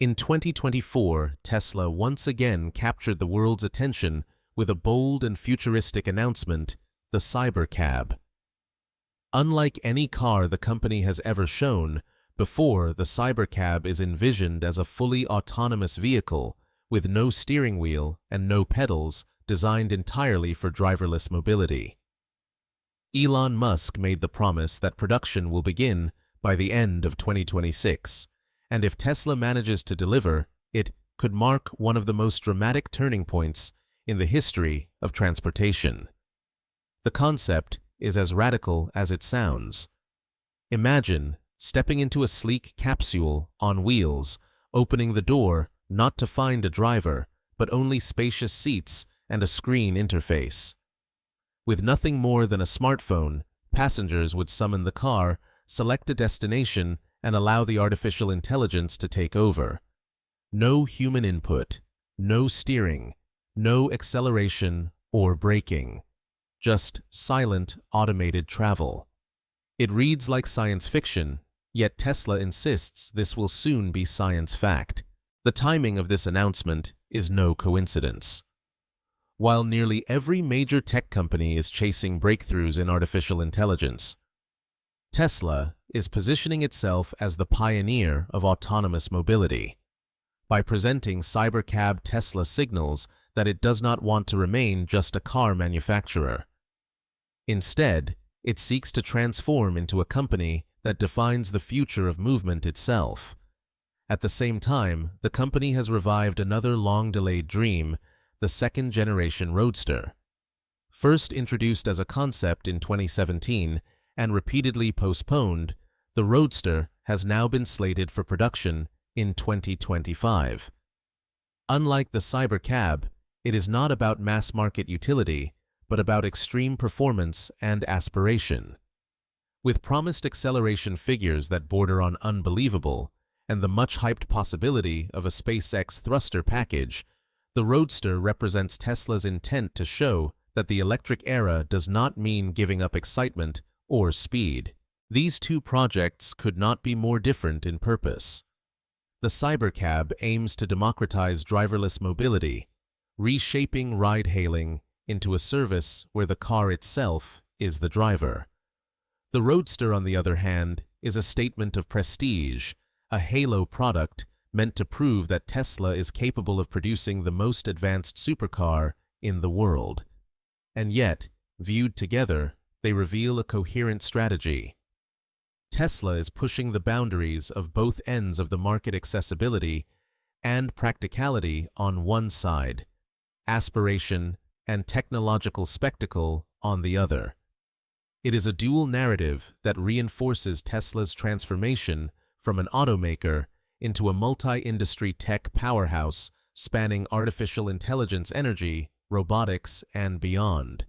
In 2024, Tesla once again captured the world's attention with a bold and futuristic announcement, the Cybercab. Unlike any car the company has ever shown before, the Cybercab is envisioned as a fully autonomous vehicle with no steering wheel and no pedals, designed entirely for driverless mobility. Elon Musk made the promise that production will begin by the end of 2026, and if Tesla manages to deliver, it could mark one of the most dramatic turning points in the history of transportation. The concept is as radical as it sounds. Imagine stepping into a sleek capsule on wheels, opening the door not to find a driver, but only spacious seats and a screen interface. With nothing more than a smartphone, passengers would summon the car, select a destination, and allow the artificial intelligence to take over. No human input, no steering, no acceleration or braking. Just silent, automated travel. It reads like science fiction, yet Tesla insists this will soon be science fact. The timing of this announcement is no coincidence. While nearly every major tech company is chasing breakthroughs in artificial intelligence, Tesla is positioning itself as the pioneer of autonomous mobility. By presenting Cybercab, Tesla signals that it does not want to remain just a car manufacturer. Instead, it seeks to transform into a company that defines the future of movement itself. At the same time, the company has revived another long-delayed dream, the second-generation Roadster. First introduced as a concept in 2017 and repeatedly postponed, the Roadster has now been slated for production in 2025. Unlike the Cybercab, it is not about mass-market utility, but about extreme performance and aspiration. With promised acceleration figures that border on unbelievable and the much-hyped possibility of a SpaceX thruster package, the Roadster represents Tesla's intent to show that the electric era does not mean giving up excitement or speed. These two projects could not be more different in purpose. The Cybercab aims to democratize driverless mobility, reshaping ride-hailing into a service where the car itself is the driver. The Roadster, on the other hand, is a statement of prestige, a halo product meant to prove that Tesla is capable of producing the most advanced supercar in the world. And yet, viewed together, they reveal a coherent strategy. Tesla is pushing the boundaries of both ends of the market, accessibility and practicality on one side, aspiration and technological spectacle on the other. It is a dual narrative that reinforces Tesla's transformation from an automaker into a multi-industry tech powerhouse spanning artificial intelligence, energy, robotics, and beyond.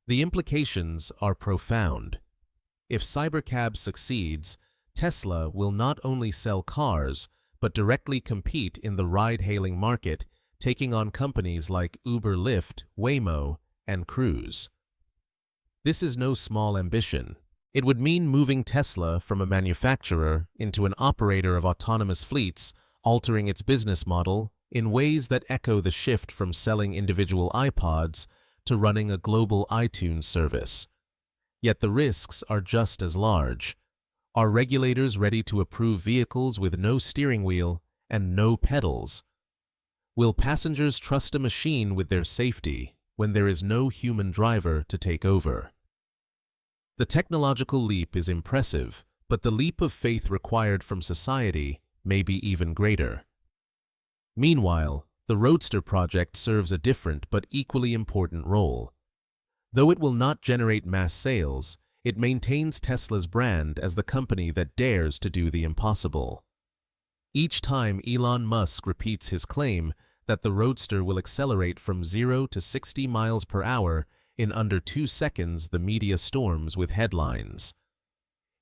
The implications are profound. If Cybercab succeeds, Tesla will not only sell cars, but directly compete in the ride-hailing market, taking on companies like Uber, Lyft, Waymo, and Cruise. This is no small ambition. It would mean moving Tesla from a manufacturer into an operator of autonomous fleets, altering its business model in ways that echo the shift from selling individual iPods to running a global iTunes service. Yet the risks are just as large. Are regulators ready to approve vehicles with no steering wheel and no pedals? Will passengers trust a machine with their safety when there is no human driver to take over? The technological leap is impressive, but the leap of faith required from society may be even greater. Meanwhile, the Roadster project serves a different but equally important role. Though it will not generate mass sales, it maintains Tesla's brand as the company that dares to do the impossible. Each time Elon Musk repeats his claim that the Roadster will accelerate from 0 to 60 miles per hour in under 2 seconds, the media storms with headlines.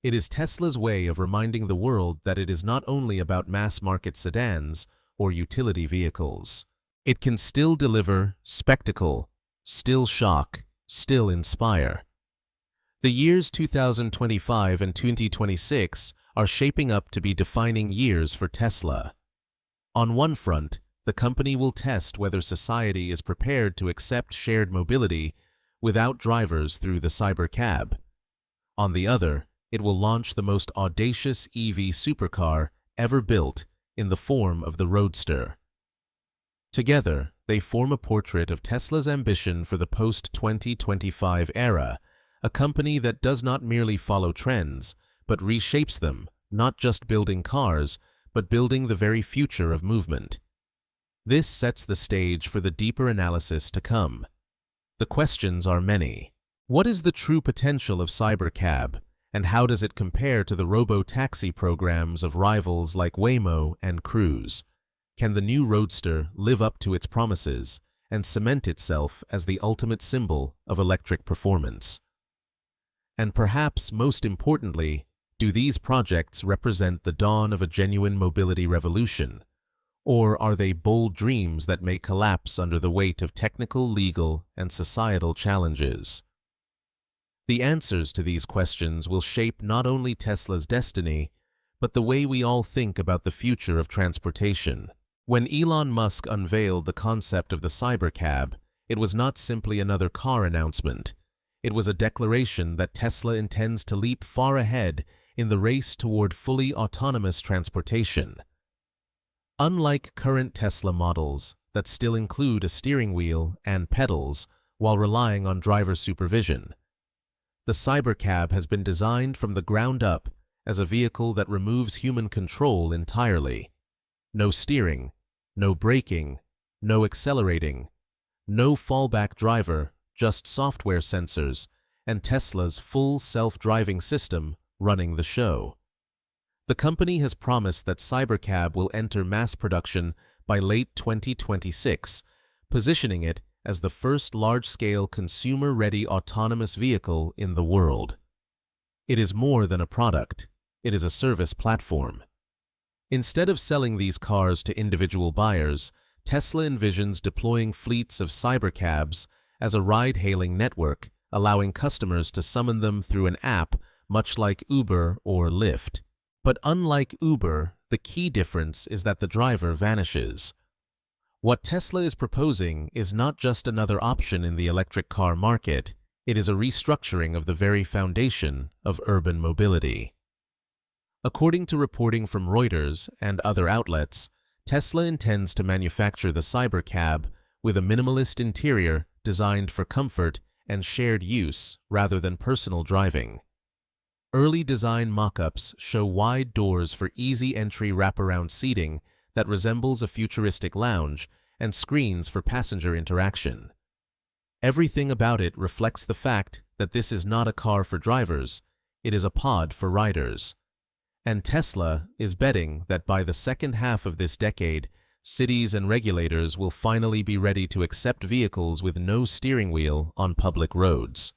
It is Tesla's way of reminding the world that it is not only about mass-market sedans or utility vehicles. It can still deliver spectacle, still shock, still inspire. The years 2025 and 2026 are shaping up to be defining years for Tesla. On one front, the company will test whether society is prepared to accept shared mobility without drivers through the Cybercab. On the other, it will launch the most audacious EV supercar ever built in the form of the Roadster. Together, they form a portrait of Tesla's ambition for the post-2025 era, a company that does not merely follow trends, but reshapes them, not just building cars, but building the very future of movement. This sets the stage for the deeper analysis to come. The questions are many. What is the true potential of Cybercab, and how does it compare to the robotaxi programs of rivals like Waymo and Cruise? Can the new Roadster live up to its promises and cement itself as the ultimate symbol of electric performance? And perhaps most importantly, do these projects represent the dawn of a genuine mobility revolution? Or are they bold dreams that may collapse under the weight of technical, legal, and societal challenges? The answers to these questions will shape not only Tesla's destiny, but the way we all think about the future of transportation. When Elon Musk unveiled the concept of the Cybercab, it was not simply another car announcement. It was a declaration that Tesla intends to leap far ahead in the race toward fully autonomous transportation. Unlike current Tesla models that still include a steering wheel and pedals while relying on driver supervision, the Cybercab has been designed from the ground up as a vehicle that removes human control entirely. No steering, no braking, no accelerating, no fallback driver, just software sensors and Tesla's full self-driving system running the show. The company has promised that Cybercab will enter mass production by late 2026, positioning it as the first large-scale consumer-ready autonomous vehicle in the world. It is more than a product, it is a service platform. Instead of selling these cars to individual buyers, Tesla envisions deploying fleets of Cybercabs as a ride-hailing network, allowing customers to summon them through an app much like Uber or Lyft. But unlike Uber, the key difference is that the driver vanishes. What Tesla is proposing is not just another option in the electric car market, it is a restructuring of the very foundation of urban mobility. According to reporting from Reuters and other outlets, Tesla intends to manufacture the Cybercab with a minimalist interior designed for comfort and shared use rather than personal driving. Early design mock-ups show wide doors for easy entry wraparound seating that resembles a futuristic lounge and screens for passenger interaction. Everything about it reflects the fact that this is not a car for drivers, it is a pod for riders. And Tesla is betting that by the second half of this decade, cities and regulators will finally be ready to accept vehicles with no steering wheel on public roads.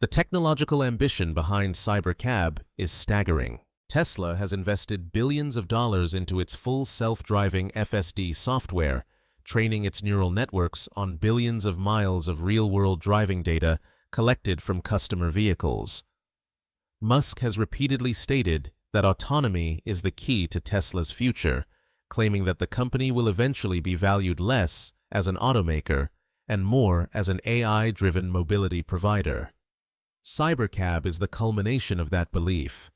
The technological ambition behind Cybercab is staggering. Tesla has invested billions of dollars into its full self-driving FSD software, training its neural networks on billions of miles of real-world driving data collected from customer vehicles. Musk has repeatedly stated that autonomy is the key to Tesla's future, claiming that the company will eventually be valued less as an automaker and more as an AI-driven mobility provider. Cybercab is the culmination of that belief.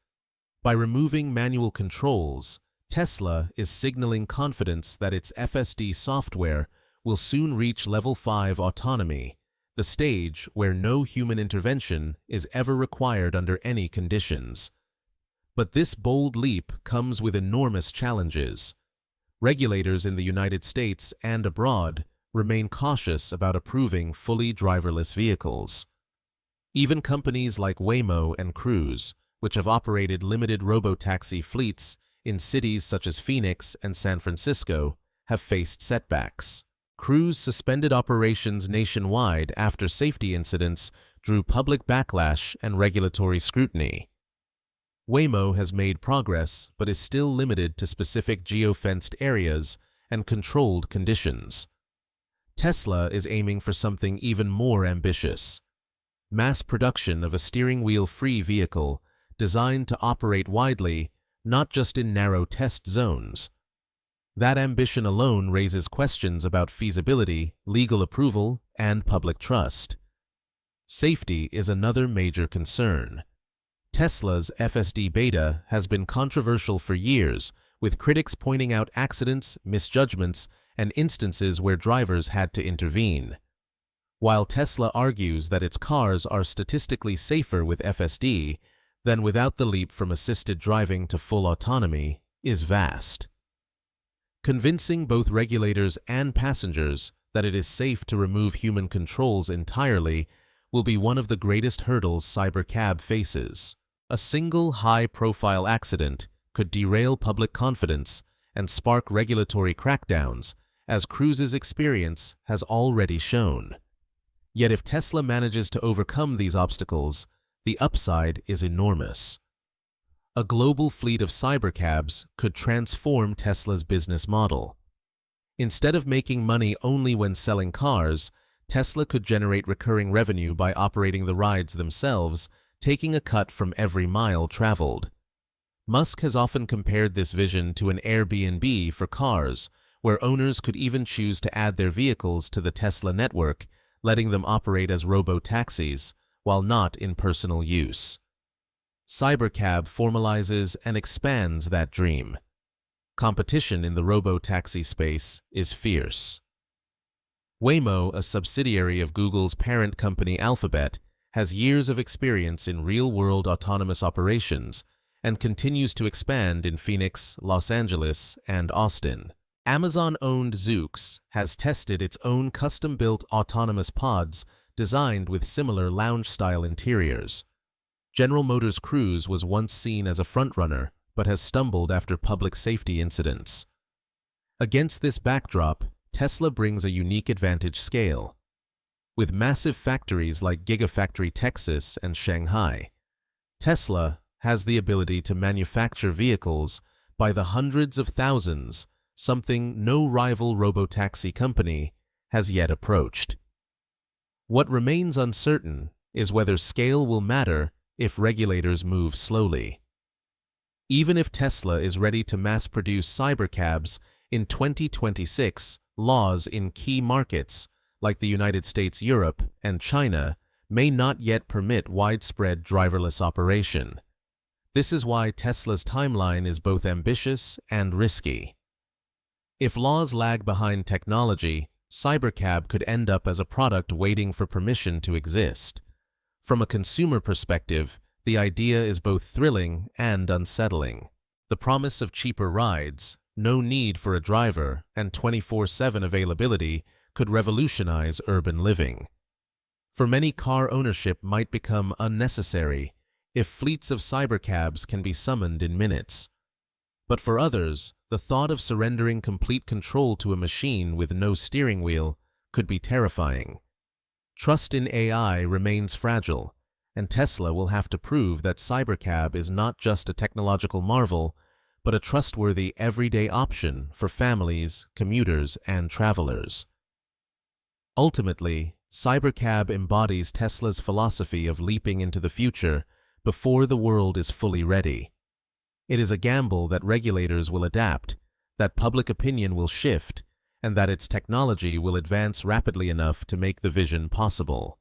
By removing manual controls, Tesla is signaling confidence that its FSD software will soon reach Level 5 autonomy, the stage where no human intervention is ever required under any conditions. But this bold leap comes with enormous challenges. Regulators in the United States and abroad remain cautious about approving fully driverless vehicles. Even companies like Waymo and Cruise, which have operated limited robotaxi fleets in cities such as Phoenix and San Francisco, have faced setbacks. Cruise suspended operations nationwide after safety incidents drew public backlash and regulatory scrutiny. Waymo has made progress but is still limited to specific geofenced areas and controlled conditions. Tesla is aiming for something even more ambitious: mass production of a steering wheel-free vehicle designed to operate widely, not just in narrow test zones. That ambition alone raises questions about feasibility, legal approval, and public trust. Safety is another major concern. Tesla's FSD beta has been controversial for years, with critics pointing out accidents, misjudgments, and instances where drivers had to intervene. While Tesla argues that its cars are statistically safer with FSD than without the leap from assisted driving to full autonomy is vast. Convincing both regulators and passengers that it is safe to remove human controls entirely will be one of the greatest hurdles Cybercab faces. A single high-profile accident could derail public confidence and spark regulatory crackdowns, as Cruise's experience has already shown. Yet if Tesla manages to overcome these obstacles, the upside is enormous. A global fleet of cybercabs could transform Tesla's business model. Instead of making money only when selling cars, Tesla could generate recurring revenue by operating the rides themselves, taking a cut from every mile traveled. Musk has often compared this vision to an Airbnb for cars, where owners could even choose to add their vehicles to the Tesla network, letting them operate as robotaxis, while not in personal use. Cybercab formalizes and expands that dream. Competition in the robotaxi space is fierce. Waymo, a subsidiary of Google's parent company Alphabet, has years of experience in real-world autonomous operations and continues to expand in Phoenix, Los Angeles, and Austin. Amazon-owned Zoox has tested its own custom-built autonomous pods designed with similar lounge-style interiors. General Motors Cruise was once seen as a frontrunner, but has stumbled after public safety incidents. Against this backdrop, Tesla brings a unique advantage scale. With massive factories like Gigafactory Texas and Shanghai, Tesla has the ability to manufacture vehicles by the hundreds of thousands, something no rival robotaxi company has yet approached. What remains uncertain is whether scale will matter if regulators move slowly. Even if Tesla is ready to mass-produce cybercabs in 2026, laws in key markets like the United States, Europe, and China may not yet permit widespread driverless operation. This is why Tesla's timeline is both ambitious and risky. If laws lag behind technology, Cybercab could end up as a product waiting for permission to exist. From a consumer perspective, the idea is both thrilling and unsettling. The promise of cheaper rides, no need for a driver, and 24/7 availability could revolutionize urban living. For many, car ownership might become unnecessary if fleets of cybercabs can be summoned in minutes. But for others, the thought of surrendering complete control to a machine with no steering wheel could be terrifying. Trust in AI remains fragile, and Tesla will have to prove that Cybercab is not just a technological marvel, but a trustworthy everyday option for families, commuters, and travelers. Ultimately, Cybercab embodies Tesla's philosophy of leaping into the future before the world is fully ready. It is a gamble that regulators will adapt, that public opinion will shift, and that its technology will advance rapidly enough to make the vision possible.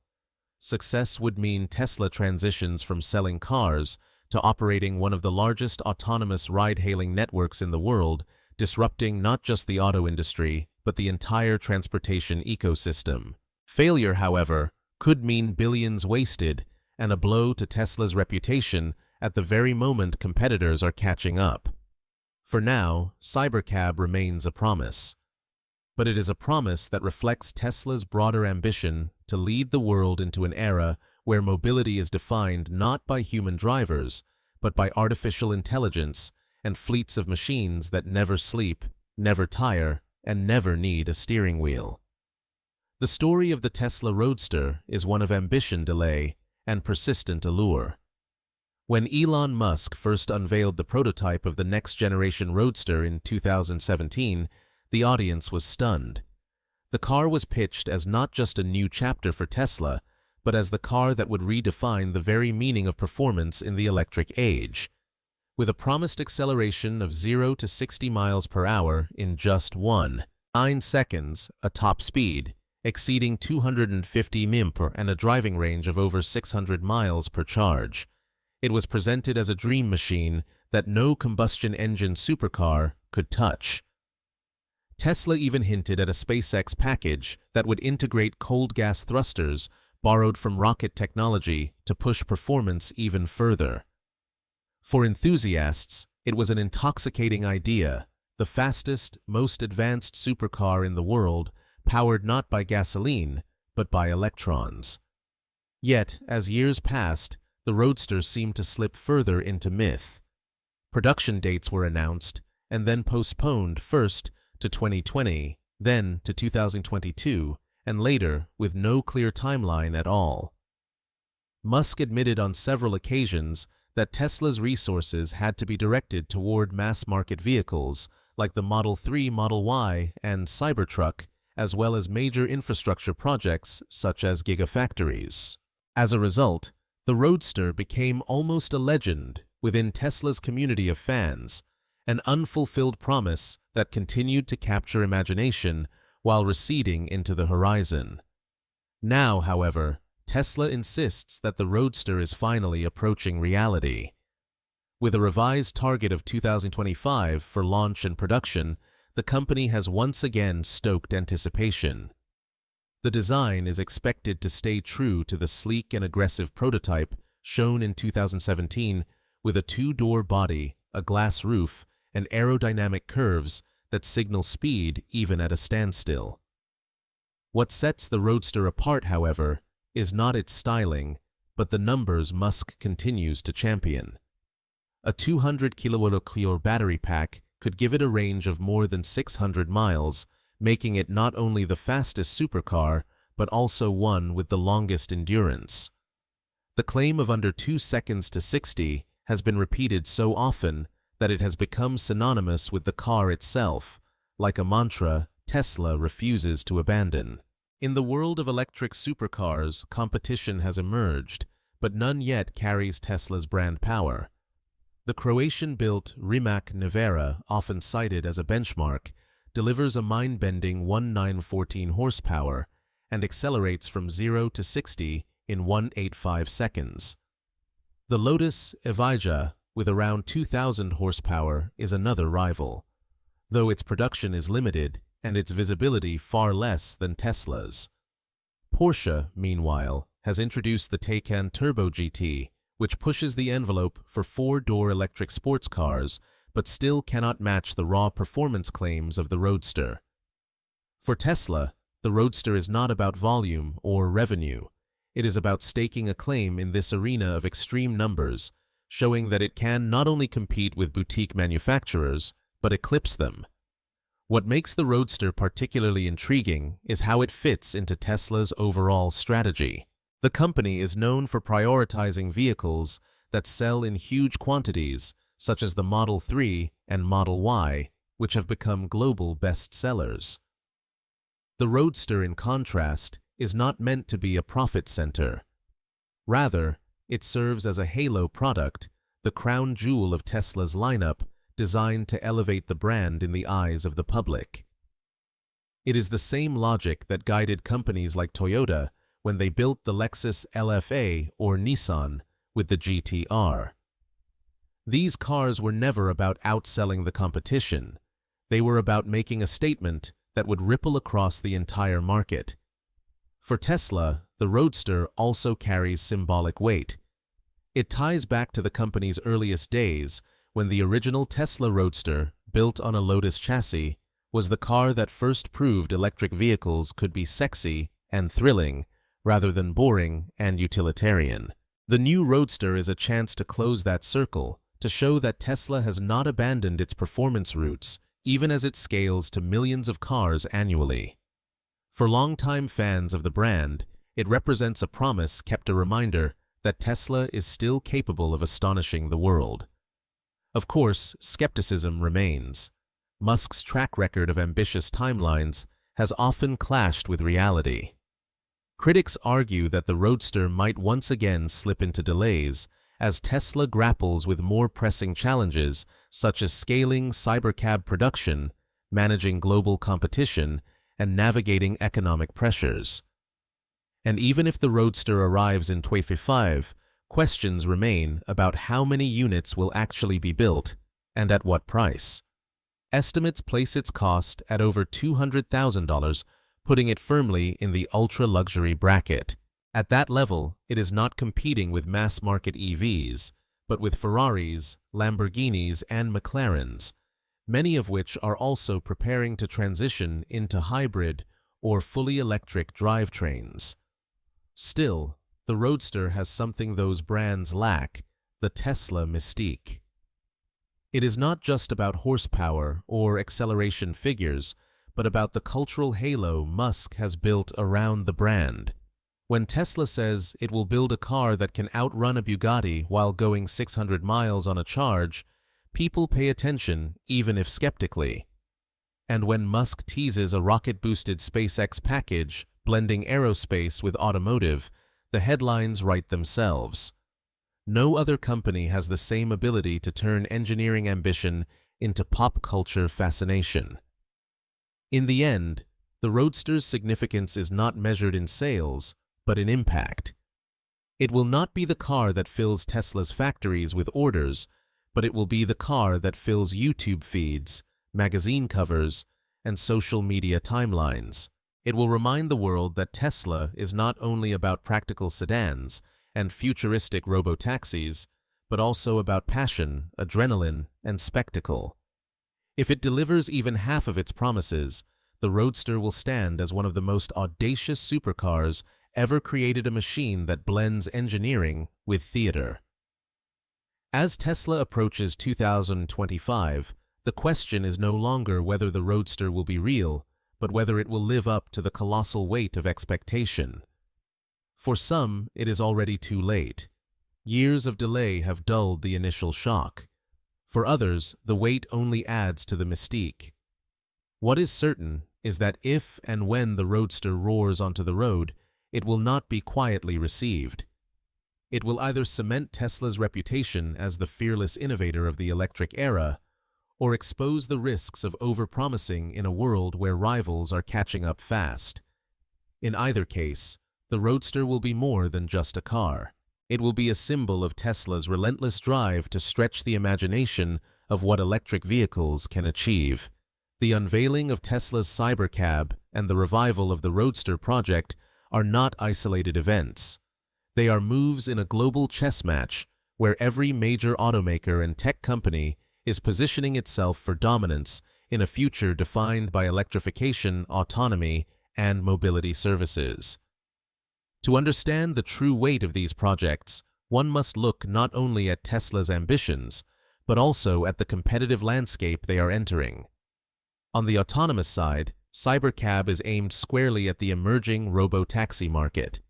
Success would mean Tesla transitions from selling cars to operating one of the largest autonomous ride-hailing networks in the world, disrupting not just the auto industry, but the entire transportation ecosystem. Failure, however, could mean billions wasted and a blow to Tesla's reputation at the very moment competitors are catching up. For now, Cybercab remains a promise. But it is a promise that reflects Tesla's broader ambition to lead the world into an era where mobility is defined not by human drivers, but by artificial intelligence and fleets of machines that never sleep, never tire, and never need a steering wheel. The story of the Tesla Roadster is one of ambition delay and persistent allure. When Elon Musk first unveiled the prototype of the next-generation Roadster in 2017, the audience was stunned. The car was pitched as not just a new chapter for Tesla, but as the car that would redefine the very meaning of performance in the electric age. with a promised acceleration of 0 to 60 miles per hour in just 1.9 seconds, a top speed exceeding 250 mph and a driving range of over 600 miles per charge. It was presented as a dream machine that no combustion engine supercar could touch. Tesla even hinted at a SpaceX package that would integrate cold gas thrusters borrowed from rocket technology to push performance even further. For enthusiasts, it was an intoxicating idea, the fastest, most advanced supercar in the world, powered not by gasoline, but by electrons. Yet, as years passed, the Roadster seemed to slip further into myth. Production dates were announced, and then postponed, first to 2020, then to 2022, and later with no clear timeline at all. Musk admitted on several occasions that Tesla's resources had to be directed toward mass-market vehicles like the Model 3, Model Y, and Cybertruck, as well as major infrastructure projects such as gigafactories. As a result, the Roadster became almost a legend within Tesla's community of fans, an unfulfilled promise that continued to capture imagination while receding into the horizon. Now, however, Tesla insists that the Roadster is finally approaching reality. With a revised target of 2025 for launch and production, the company has once again stoked anticipation. The design is expected to stay true to the sleek and aggressive prototype shown in 2017, with a two-door body, a glass roof, and aerodynamic curves that signal speed even at a standstill. What sets the Roadster apart, however, is not its styling, but the numbers Musk continues to champion. A 200 kWh battery pack could give it a range of more than 600 miles, making it not only the fastest supercar, but also one with the longest endurance. The claim of under 2 seconds to 60 has been repeated so often that it has become synonymous with the car itself, like a mantra Tesla refuses to abandon. In the world of electric supercars, competition has emerged, but none yet carries Tesla's brand power. The Croatian-built Rimac Nevera, often cited as a benchmark, delivers a mind-bending 1914 horsepower and accelerates from 0 to 60 in 1.85 seconds. The Lotus Evija, with around 2,000 horsepower, is another rival, though its production is limited and its visibility far less than Tesla's. Porsche, meanwhile, has introduced the Taycan Turbo GT, which pushes the envelope for four-door electric sports cars, but still cannot match the raw performance claims of the Roadster. For Tesla, the Roadster is not about volume or revenue. It is about staking a claim in this arena of extreme numbers, showing that it can not only compete with boutique manufacturers, but eclipse them. What makes the Roadster particularly intriguing is how it fits into Tesla's overall strategy. The company is known for prioritizing vehicles that sell in huge quantities, such as the Model 3 and Model Y, which have become global bestsellers. The Roadster, in contrast, is not meant to be a profit center. Rather, it serves as a halo product, the crown jewel of Tesla's lineup, designed to elevate the brand in the eyes of the public. It is the same logic that guided companies like Toyota when they built the Lexus LFA or Nissan with the GT-R. These cars were never about outselling the competition. They were about making a statement that would ripple across the entire market. For Tesla, the Roadster also carries symbolic weight. It ties back to the company's earliest days when the original Tesla Roadster, built on a Lotus chassis, was the car that first proved electric vehicles could be sexy and thrilling rather than boring and utilitarian. The new Roadster is a chance to close that circle, to show that Tesla has not abandoned its performance roots, even as it scales to millions of cars annually. For longtime fans of the brand, it represents a promise kept, a reminder that Tesla is still capable of astonishing the world. Of course, skepticism remains. Musk's track record of ambitious timelines has often clashed with reality. Critics argue that the Roadster might once again slip into delays, as Tesla grapples with more pressing challenges such as scaling Cybercab production, managing global competition, and navigating economic pressures. And even if the Roadster arrives in 2025, questions remain about how many units will actually be built and at what price. Estimates place its cost at over $200,000, putting it firmly in the ultra-luxury bracket. At that level, it is not competing with mass-market EVs, but with Ferraris, Lamborghinis, and McLarens, many of which are also preparing to transition into hybrid or fully electric drivetrains. Still, the Roadster has something those brands lack: the Tesla mystique. It is not just about horsepower or acceleration figures, but about the cultural halo Musk has built around the brand. When Tesla says it will build a car that can outrun a Bugatti while going 600 miles on a charge, people pay attention, even if skeptically. And when Musk teases a rocket-boosted SpaceX package, blending aerospace with automotive, the headlines write themselves. No other company has the same ability to turn engineering ambition into pop culture fascination. In the end, the Roadster's significance is not measured in sales, but in impact. It will not be the car that fills Tesla's factories with orders, but it will be the car that fills YouTube feeds, magazine covers, and social media timelines. It will remind the world that Tesla is not only about practical sedans and futuristic robotaxis, but also about passion, adrenaline, and spectacle. If it delivers even half of its promises, the Roadster will stand as one of the most audacious supercars ever created, a machine that blends engineering with theater. As Tesla approaches 2025, the question is no longer whether the Roadster will be real, but whether it will live up to the colossal weight of expectation. For some, it is already too late. Years of delay have dulled the initial shock. For others, the wait only adds to the mystique. What is certain is that if and when the Roadster roars onto the road, it will not be quietly received. It will either cement Tesla's reputation as the fearless innovator of the electric era, or expose the risks of overpromising in a world where rivals are catching up fast. In either case, the Roadster will be more than just a car. It will be a symbol of Tesla's relentless drive to stretch the imagination of what electric vehicles can achieve. The unveiling of Tesla's Cybercab and the revival of the Roadster project are not isolated events. They are moves in a global chess match where every major automaker and tech company is positioning itself for dominance in a future defined by electrification, autonomy, and mobility services. To understand the true weight of these projects, one must look not only at Tesla's ambitions, but also at the competitive landscape they are entering. On the autonomous side, Cybercab is aimed squarely at the emerging robotaxi market.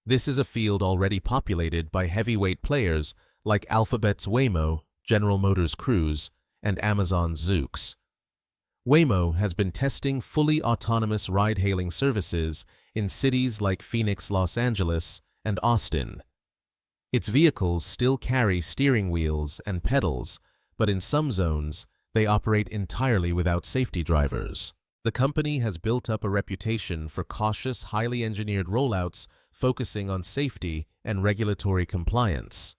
This is a field already populated by heavyweight players like Alphabet's Waymo, General Motors' Cruise, and Amazon's Zoox. Waymo has been testing fully autonomous ride-hailing services in cities like Phoenix, Los Angeles, and Austin. Its vehicles still carry steering wheels and pedals, but in some zones, they operate entirely without safety drivers. The company has built up a reputation for cautious, highly engineered rollouts focusing on safety and regulatory compliance.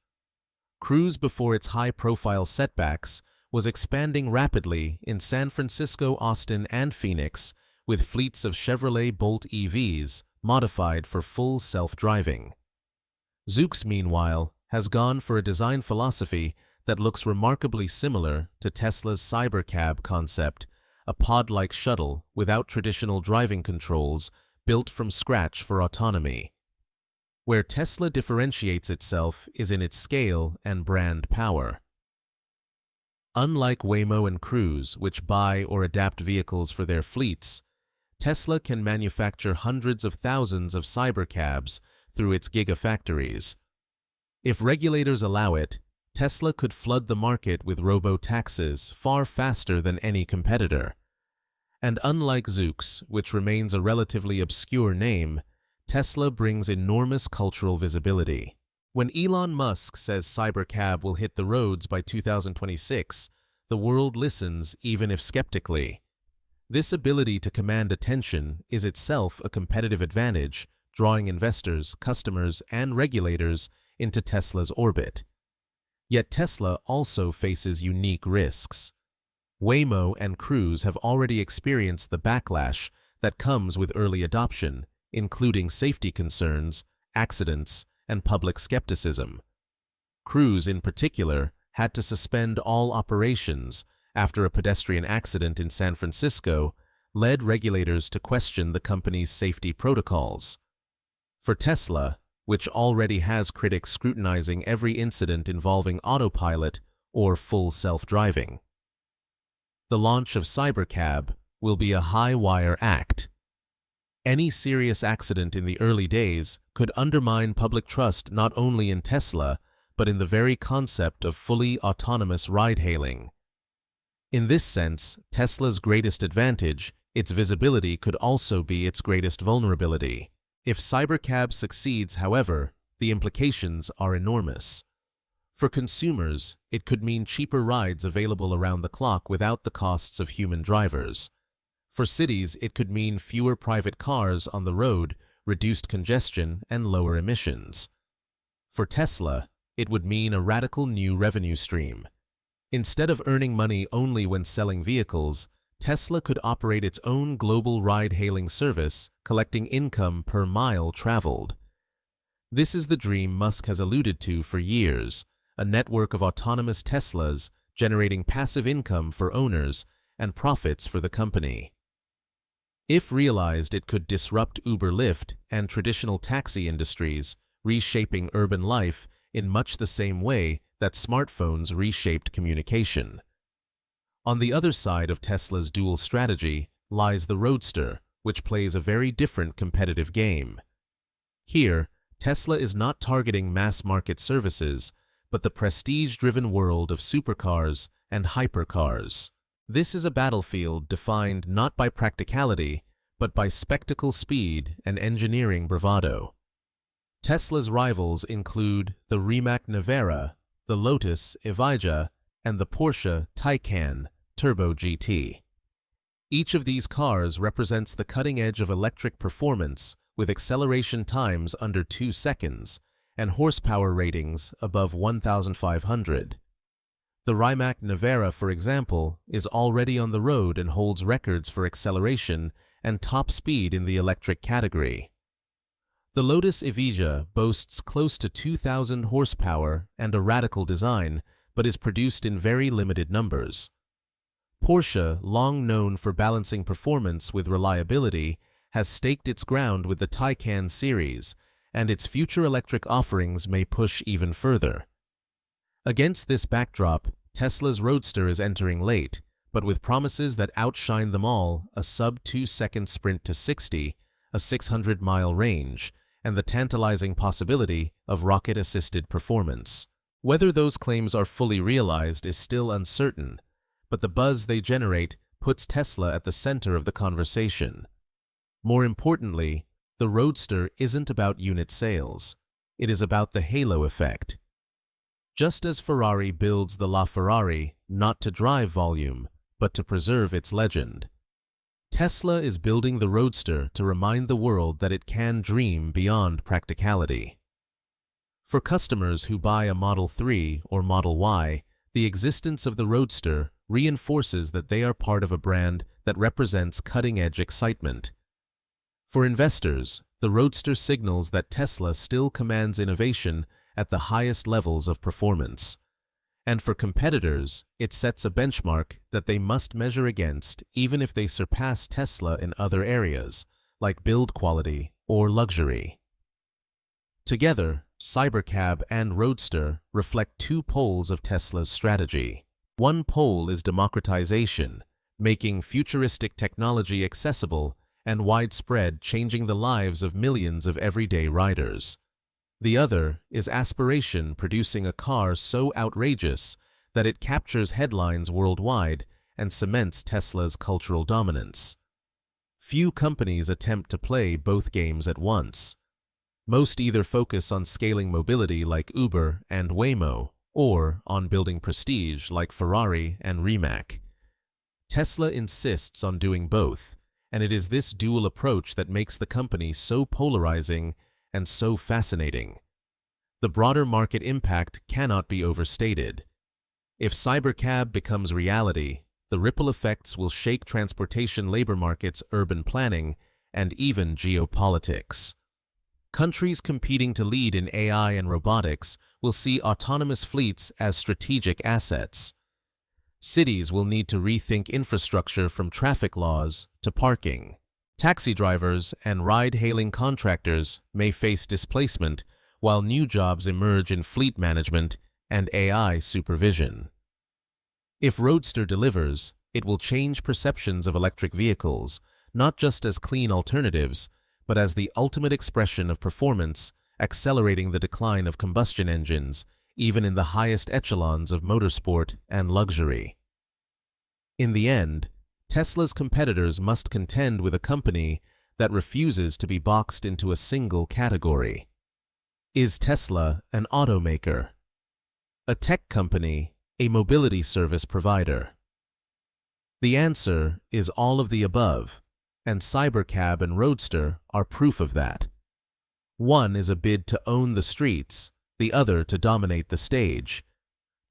Cruise, before its high-profile setbacks, was expanding rapidly in San Francisco, Austin, and Phoenix, with fleets of Chevrolet Bolt EVs modified for full self-driving. Zoox, meanwhile, has gone for a design philosophy that looks remarkably similar to Tesla's Cybercab concept, a pod-like shuttle without traditional driving controls built from scratch for autonomy. Where Tesla differentiates itself is in its scale and brand power. Unlike Waymo and Cruise, which buy or adapt vehicles for their fleets, Tesla can manufacture hundreds of thousands of Cybercabs through its gigafactories. If regulators allow it, Tesla could flood the market with robo-taxis far faster than any competitor. And unlike Zoox, which remains a relatively obscure name, Tesla brings enormous cultural visibility. When Elon Musk says Cybercab will hit the roads by 2026, the world listens even if skeptically. This ability to command attention is itself a competitive advantage, drawing investors, customers, and regulators into Tesla's orbit. Yet Tesla also faces unique risks. Waymo and Cruise have already experienced the backlash that comes with early adoption, including safety concerns, accidents, and public skepticism. Cruise, in particular, had to suspend all operations after a pedestrian accident in San Francisco led regulators to question the company's safety protocols. For Tesla, which already has critics scrutinizing every incident involving autopilot or full self-driving, the launch of Cybercab will be a high-wire act. Any serious accident in the early days could undermine public trust not only in Tesla, but in the very concept of fully autonomous ride-hailing. In this sense, Tesla's greatest advantage, its visibility, could also be its greatest vulnerability. If Cybercab succeeds, however, the implications are enormous. For consumers, it could mean cheaper rides available around the clock without the costs of human drivers. For cities, it could mean fewer private cars on the road, reduced congestion, and lower emissions. For Tesla, it would mean a radical new revenue stream. Instead of earning money only when selling vehicles, Tesla could operate its own global ride-hailing service, collecting income per mile traveled. This is the dream Musk has alluded to for years, a network of autonomous Teslas generating passive income for owners and profits for the company. If realized, it could disrupt Uber, Lyft, and traditional taxi industries, reshaping urban life in much the same way that smartphones reshaped communication. On the other side of Tesla's dual strategy lies the Roadster, which plays a very different competitive game. Here, Tesla is not targeting mass-market services, but the prestige-driven world of supercars and hypercars. This is a battlefield defined not by practicality, but by spectacle speed and engineering bravado. Tesla's rivals include the Rimac Navara, the Lotus Evija, and the Porsche Taycan Turbo GT. Each of these cars represents the cutting edge of electric performance with acceleration times under 2 seconds and horsepower ratings above 1,500. The Rimac Navara, for example, is already on the road and holds records for acceleration and top speed in the electric category. The Lotus Evija boasts close to 2,000 horsepower and a radical design, but is produced in very limited numbers. Porsche, long known for balancing performance with reliability, has staked its ground with the Taycan series, and its future electric offerings may push even further. Against this backdrop, Tesla's Roadster is entering late, but with promises that outshine them all: a sub-2-second sprint to 60, a 600-mile range, and the tantalizing possibility of rocket-assisted performance. Whether those claims are fully realized is still uncertain, but the buzz they generate puts Tesla at the center of the conversation. More importantly, the Roadster isn't about unit sales. It is about the halo effect. Just as Ferrari builds the LaFerrari not to drive volume, but to preserve its legend, Tesla is building the Roadster to remind the world that it can dream beyond practicality. For customers who buy a Model 3 or Model Y, the existence of the Roadster reinforces that they are part of a brand that represents cutting-edge excitement. For investors, the Roadster signals that Tesla still commands innovation at the highest levels of performance. And for competitors, it sets a benchmark that they must measure against even if they surpass Tesla in other areas, like build quality or luxury. Together, Cybercab and Roadster reflect two poles of Tesla's strategy. One pole is democratization, making futuristic technology accessible and widespread, changing the lives of millions of everyday riders. The other is aspiration, producing a car so outrageous that it captures headlines worldwide and cements Tesla's cultural dominance. Few companies attempt to play both games at once. Most either focus on scaling mobility like Uber and Waymo, or on building prestige like Ferrari and Rimac. Tesla insists on doing both, and it is this dual approach that makes the company so polarizing and so fascinating. The broader market impact cannot be overstated. If Cybercab becomes reality, the ripple effects will shake transportation labor markets, urban planning, and even geopolitics. Countries competing to lead in AI and robotics will see autonomous fleets as strategic assets. Cities will need to rethink infrastructure from traffic laws to parking. Taxi drivers and ride-hailing contractors may face displacement, while new jobs emerge in fleet management and AI supervision. If Roadster delivers, it will change perceptions of electric vehicles, not just as clean alternatives, but as the ultimate expression of performance, accelerating the decline of combustion engines, even in the highest echelons of motorsport and luxury. In the end, Tesla's competitors must contend with a company that refuses to be boxed into a single category. Is Tesla an automaker? A tech company? A mobility service provider? The answer is all of the above, and Cybercab and Roadster are proof of that. One is a bid to own the streets, the other to dominate the stage.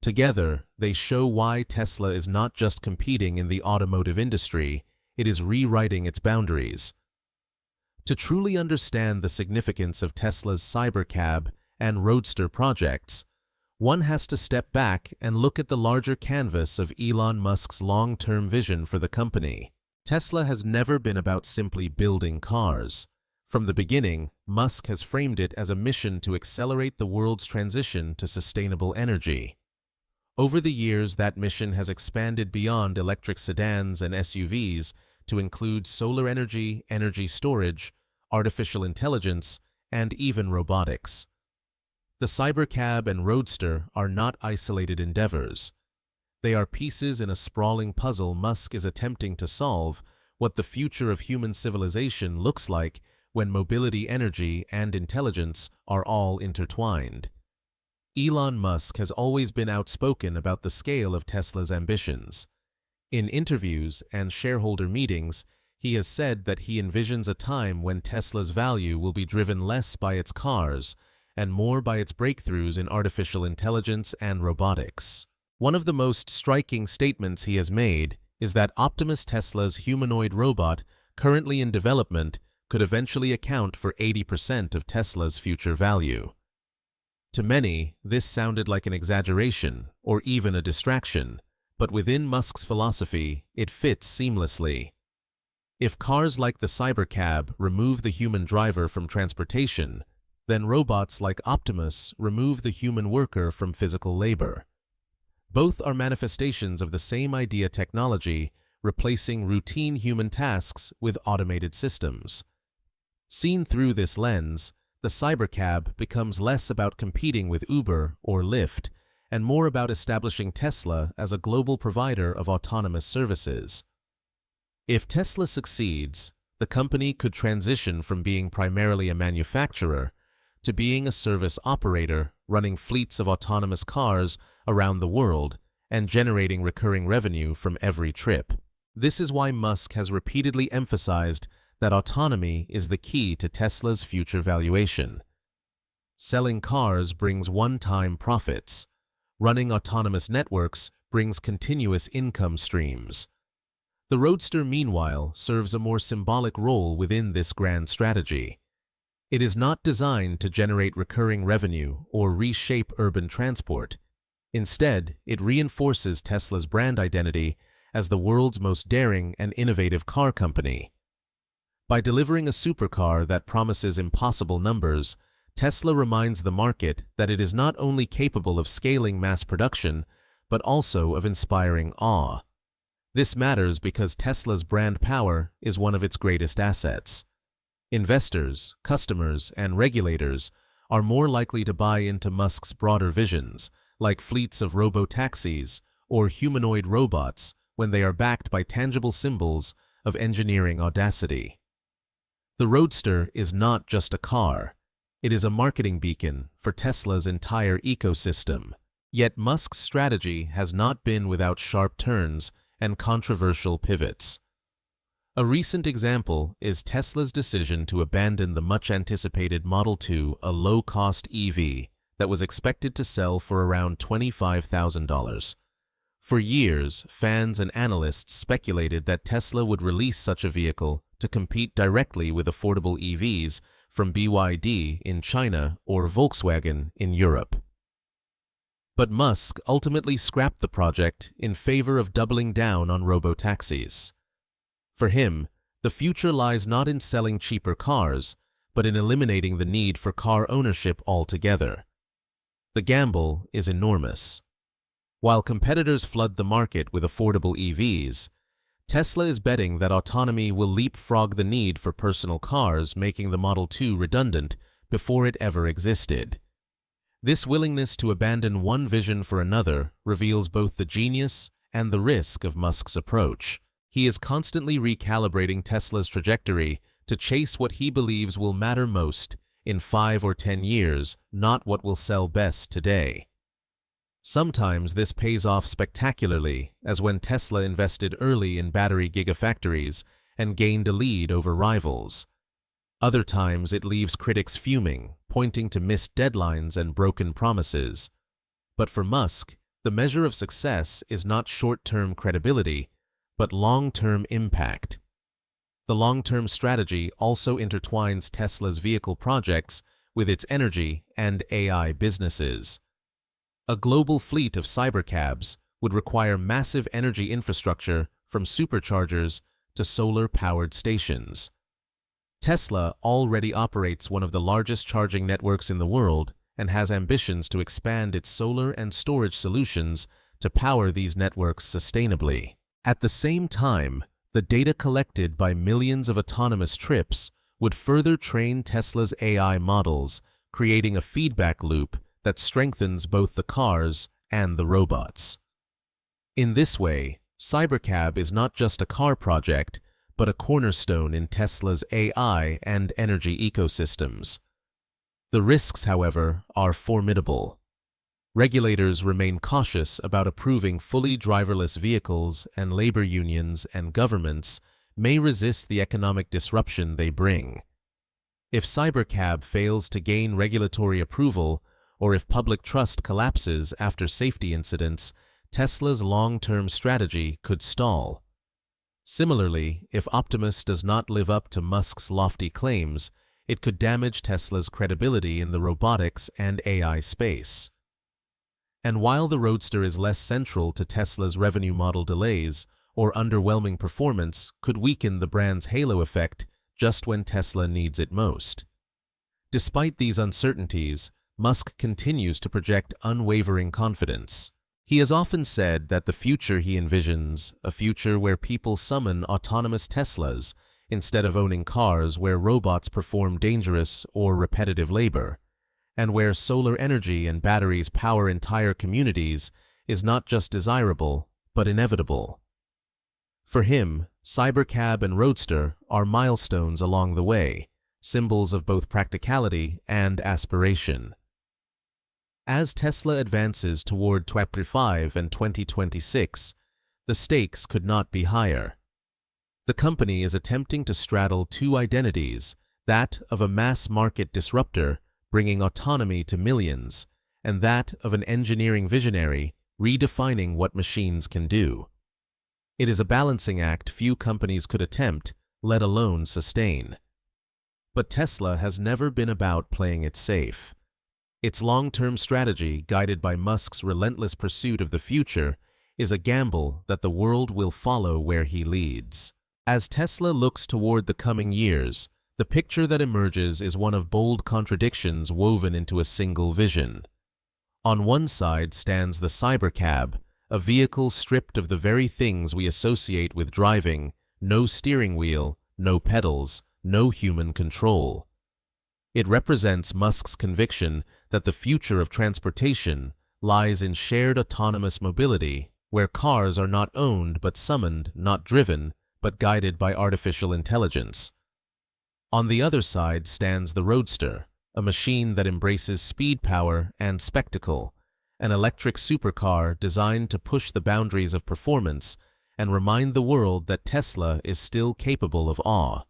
Together, they show why Tesla is not just competing in the automotive industry, it is rewriting its boundaries. To truly understand the significance of Tesla's Cybercab and Roadster projects, one has to step back and look at the larger canvas of Elon Musk's long-term vision for the company. Tesla has never been about simply building cars. From the beginning, Musk has framed it as a mission to accelerate the world's transition to sustainable energy. Over the years, that mission has expanded beyond electric sedans and SUVs to include solar energy, energy storage, artificial intelligence, and even robotics. The Cybercab and Roadster are not isolated endeavors. They are pieces in a sprawling puzzle Musk is attempting to solve what the future of human civilization looks like when mobility, energy, and intelligence are all intertwined. Elon Musk has always been outspoken about the scale of Tesla's ambitions. In interviews and shareholder meetings, he has said that he envisions a time when Tesla's value will be driven less by its cars and more by its breakthroughs in artificial intelligence and robotics. One of the most striking statements he has made is that Optimus Tesla's humanoid robot, currently in development, could eventually account for 80% of Tesla's future value. To many, this sounded like an exaggeration or even a distraction, but within Musk's philosophy, it fits seamlessly. If cars like the Cybercab remove the human driver from transportation, then robots like Optimus remove the human worker from physical labor. Both are manifestations of the same idea: technology replacing routine human tasks with automated systems. Seen through this lens, the Cybercab becomes less about competing with Uber or Lyft and more about establishing Tesla as a global provider of autonomous services. If Tesla succeeds, the company could transition from being primarily a manufacturer to being a service operator running fleets of autonomous cars around the world and generating recurring revenue from every trip. This is why Musk has repeatedly emphasized that autonomy is the key to Tesla's future valuation. Selling cars brings one-time profits. Running autonomous networks brings continuous income streams. The Roadster, meanwhile, serves a more symbolic role within this grand strategy. It is not designed to generate recurring revenue or reshape urban transport. Instead, it reinforces Tesla's brand identity as the world's most daring and innovative car company. By delivering a supercar that promises impossible numbers, Tesla reminds the market that it is not only capable of scaling mass production, but also of inspiring awe. This matters because Tesla's brand power is one of its greatest assets. Investors, customers, and regulators are more likely to buy into Musk's broader visions, like fleets of robotaxis or humanoid robots, when they are backed by tangible symbols of engineering audacity. The Roadster is not just a car. It is a marketing beacon for Tesla's entire ecosystem. Yet Musk's strategy has not been without sharp turns and controversial pivots. A recent example is Tesla's decision to abandon the much-anticipated Model 2, a low-cost EV that was expected to sell for around $25,000. For years, fans and analysts speculated that Tesla would release such a vehicle to compete directly with affordable EVs from BYD in China or Volkswagen in Europe. But Musk ultimately scrapped the project in favor of doubling down on robotaxis. For him, the future lies not in selling cheaper cars, but in eliminating the need for car ownership altogether. The gamble is enormous. While competitors flood the market with affordable EVs, Tesla is betting that autonomy will leapfrog the need for personal cars, making the Model 2 redundant before it ever existed. This willingness to abandon one vision for another reveals both the genius and the risk of Musk's approach. He is constantly recalibrating Tesla's trajectory to chase what he believes will matter most in 5 or 10 years, not what will sell best today. Sometimes this pays off spectacularly, as when Tesla invested early in battery gigafactories and gained a lead over rivals. Other times it leaves critics fuming, pointing to missed deadlines and broken promises. But for Musk, the measure of success is not short-term credibility, but long-term impact. The long-term strategy also intertwines Tesla's vehicle projects with its energy and AI businesses. A global fleet of cybercabs would require massive energy infrastructure from superchargers to solar-powered stations. Tesla already operates one of the largest charging networks in the world and has ambitions to expand its solar and storage solutions to power these networks sustainably. At the same time, the data collected by millions of autonomous trips would further train Tesla's AI models, creating a feedback loop that strengthens both the cars and the robots. In this way, Cybercab is not just a car project, but a cornerstone in Tesla's AI and energy ecosystems. The risks, however, are formidable. Regulators remain cautious about approving fully driverless vehicles, and labor unions and governments may resist the economic disruption they bring. If Cybercab fails to gain regulatory approval, or if public trust collapses after safety incidents, Tesla's long-term strategy could stall. Similarly, if Optimus does not live up to Musk's lofty claims, it could damage Tesla's credibility in the robotics and AI space. And while the Roadster is less central to Tesla's revenue model, delays or underwhelming performance could weaken the brand's halo effect just when Tesla needs it most. Despite these uncertainties, Musk continues to project unwavering confidence. He has often said that the future he envisions, a future where people summon autonomous Teslas instead of owning cars, where robots perform dangerous or repetitive labor, and where solar energy and batteries power entire communities, is not just desirable, but inevitable. For him, Cybercab and Roadster are milestones along the way, symbols of both practicality and aspiration. As Tesla advances toward 2025 and 2026, the stakes could not be higher. The company is attempting to straddle two identities, that of a mass-market disruptor bringing autonomy to millions, and that of an engineering visionary redefining what machines can do. It is a balancing act few companies could attempt, let alone sustain. But Tesla has never been about playing it safe. Its long-term strategy, guided by Musk's relentless pursuit of the future, is a gamble that the world will follow where he leads. As Tesla looks toward the coming years, the picture that emerges is one of bold contradictions woven into a single vision. On one side stands the Cybercab, a vehicle stripped of the very things we associate with driving: no steering wheel, no pedals, no human control. It represents Musk's conviction that the future of transportation lies in shared autonomous mobility, where cars are not owned but summoned, not driven but guided by artificial intelligence. On the other side stands the Roadster, a machine that embraces speed, power, and spectacle, an electric supercar designed to push the boundaries of performance and remind the world that Tesla is still capable of awe.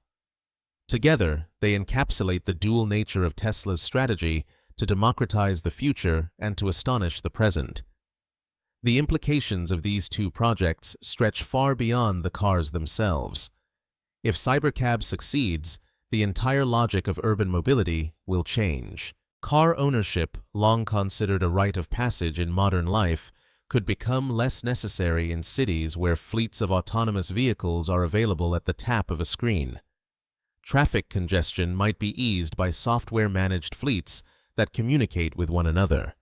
Together, they encapsulate the dual nature of Tesla's strategy to democratize the future and to astonish the present. The implications of these two projects stretch far beyond the cars themselves. If Cybercab succeeds, the entire logic of urban mobility will change. Car ownership, long considered a rite of passage in modern life, could become less necessary in cities where fleets of autonomous vehicles are available at the tap of a screen. Traffic congestion might be eased by software-managed fleets that communicate with one another.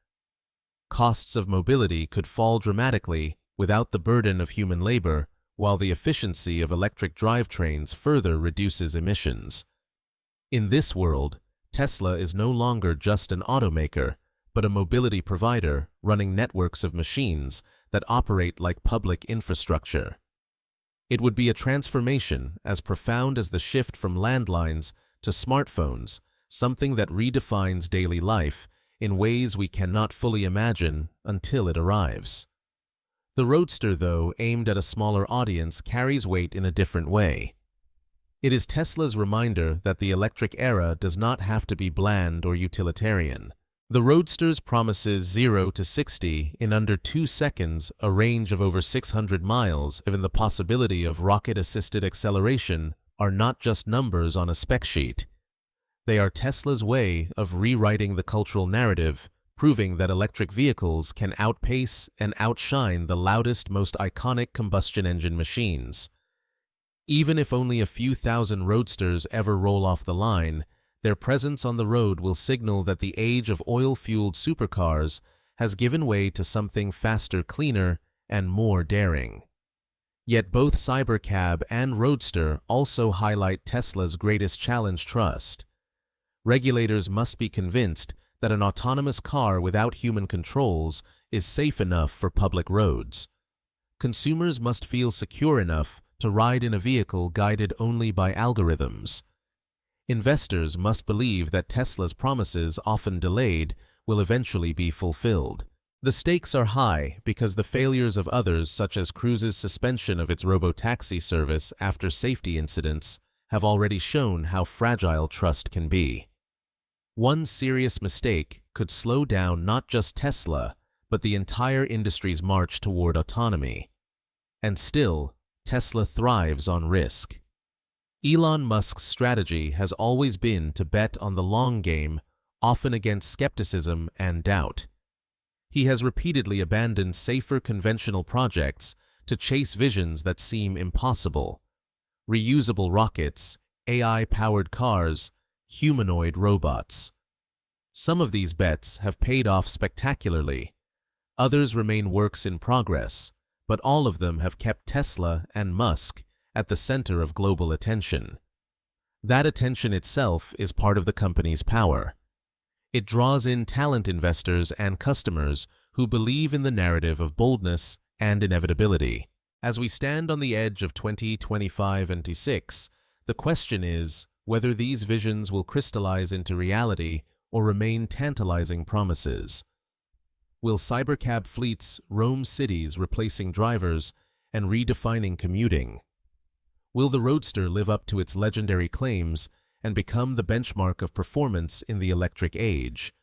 Costs of mobility could fall dramatically without the burden of human labor, while the efficiency of electric drivetrains further reduces emissions. In this world, Tesla is no longer just an automaker, but a mobility provider running networks of machines that operate like public infrastructure. It would be a transformation as profound as the shift from landlines to smartphones, something that redefines daily life in ways we cannot fully imagine until it arrives. The Roadster, though aimed at a smaller audience, carries weight in a different way. It is Tesla's reminder that the electric era does not have to be bland or utilitarian. The Roadster's promises 0 to 60 in under 2 seconds, a range of over 600 miles, and the possibility of rocket-assisted acceleration are not just numbers on a spec sheet. They are Tesla's way of rewriting the cultural narrative, proving that electric vehicles can outpace and outshine the loudest, most iconic combustion engine machines. Even if only a few thousand Roadsters ever roll off the line, their presence on the road will signal that the age of oil-fueled supercars has given way to something faster, cleaner, and more daring. Yet both Cybercab and Roadster also highlight Tesla's greatest challenge: trust. Regulators must be convinced that an autonomous car without human controls is safe enough for public roads. Consumers must feel secure enough to ride in a vehicle guided only by algorithms. Investors must believe that Tesla's promises, often delayed, will eventually be fulfilled. The stakes are high because the failures of others, such as Cruise's suspension of its robotaxi service after safety incidents, have already shown how fragile trust can be. One serious mistake could slow down not just Tesla, but the entire industry's march toward autonomy. And still, Tesla thrives on risk. Elon Musk's strategy has always been to bet on the long game, often against skepticism and doubt. He has repeatedly abandoned safer conventional projects to chase visions that seem impossible: reusable rockets, AI-powered cars, humanoid robots. Some of these bets have paid off spectacularly. Others remain works in progress, but all of them have kept Tesla and Musk at the center of global attention. That attention itself is part of the company's power. It draws in talent investors and customers who believe in the narrative of boldness and inevitability. As we stand on the edge of 2025 and 2026, the question is whether these visions will crystallize into reality or remain tantalizing promises. Will Cybercab fleets roam cities, replacing drivers and redefining commuting? Will the Roadster live up to its legendary claims and become the benchmark of performance in the electric age?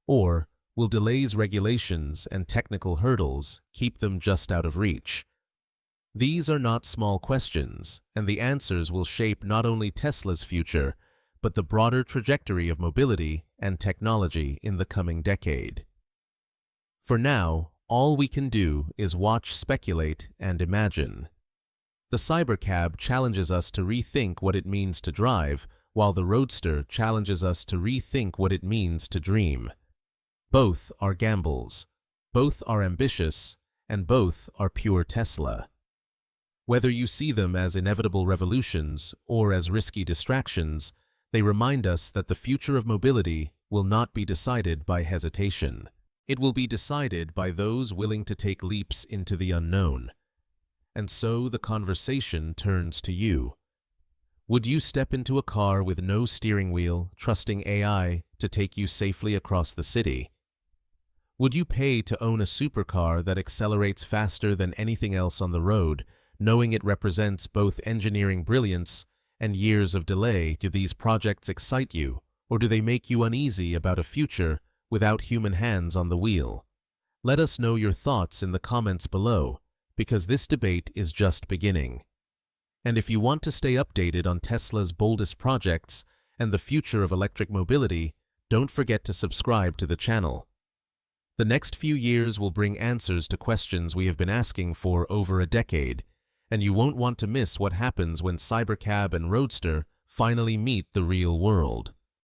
Or will delays, regulations, and technical hurdles keep them just out of reach? These are not small questions, and the answers will shape not only Tesla's future, but the broader trajectory of mobility and technology in the coming decade. For now, all we can do is watch, speculate, and imagine. The Cybercab challenges us to rethink what it means to drive, while the Roadster challenges us to rethink what it means to dream. Both are gambles, both are ambitious, and both are pure Tesla. Whether you see them as inevitable revolutions or as risky distractions, they remind us that the future of mobility will not be decided by hesitation. It will be decided by those willing to take leaps into the unknown. And so the conversation turns to you. Would you step into a car with no steering wheel, trusting AI to take you safely across the city? Would you pay to own a supercar that accelerates faster than anything else on the road, knowing it represents both engineering brilliance and years of delay? Do these projects excite you, or do they make you uneasy about a future without human hands on the wheel? Let us know your thoughts in the comments below, because this debate is just beginning. And if you want to stay updated on Tesla's boldest projects and the future of electric mobility, don't forget to subscribe to the channel. The next few years will bring answers to questions we have been asking for over a decade, and you won't want to miss what happens when Cybercab and Roadster finally meet the real world.